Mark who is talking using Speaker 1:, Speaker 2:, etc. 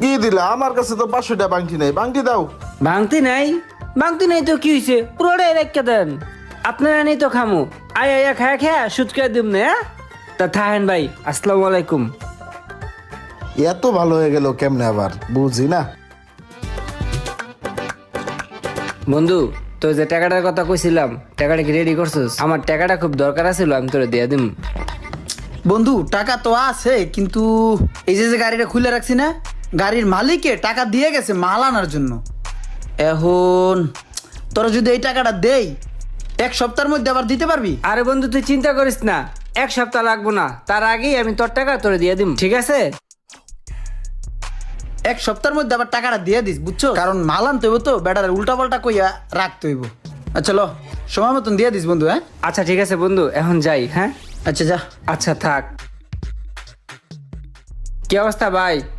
Speaker 1: কি দিলা? আমার কাছে তো 500 টাকা বাংটি নাই, বাংটি দাও।
Speaker 2: ভাঙতি নাই তো কি হয়েছে, পুরোটাই রেখে দেন। আপনারা নেই তো খামু, আয়া খায়া খায়া সুদ করে দিব না। তা থাহেন ভাই, আসসালামু আলাইকুম।
Speaker 1: এত ভালো হয়ে গেল কেমনে আবার বুঝি না।
Speaker 2: বন্ধু, তো যে টাকাটার কথা কইছিলাম, টাকাটা কি রেডি করছিস? আমার টাকাটা খুব দরকার ছিল, আমি তোরে দিয়ে দিম।
Speaker 3: বন্ধু টাকা তো আছে, কিন্তু এই যে যে গাড়িটা খুলে রাখছি না, গাড়ির মালিকে টাকা দিয়ে গেছে মাল আনার জন্য। এখন তোরা যদি এই টাকাটা দেই, 1 সপ্তাহের মধ্যে আবার দিতে পারবি?
Speaker 2: আরে বন্ধু, তুই চিন্তা করিস না, 1 সপ্তাহ লাগবো না, তার আগেই আমি তোর টাকা তোরে দিয়ে দিম, ঠিক আছে?
Speaker 3: 1 সপ্তাহের মধ্যে আবার টাকাটা দিয়ে দিস, বুঝছো? কারণ মাল আনতে হইব তো, বেটার উল্টা পাল্টা কইয়া রাখতে হইব। আচ্ছা লো, সময় মতন দিয়ে দিস বন্ধু। হ্যাঁ
Speaker 2: আচ্ছা ঠিক আছে বন্ধু, এখন যাই। হ্যাঁ
Speaker 3: আচ্ছা যা।
Speaker 2: আচ্ছা থাক। কি অবস্থা ভাই?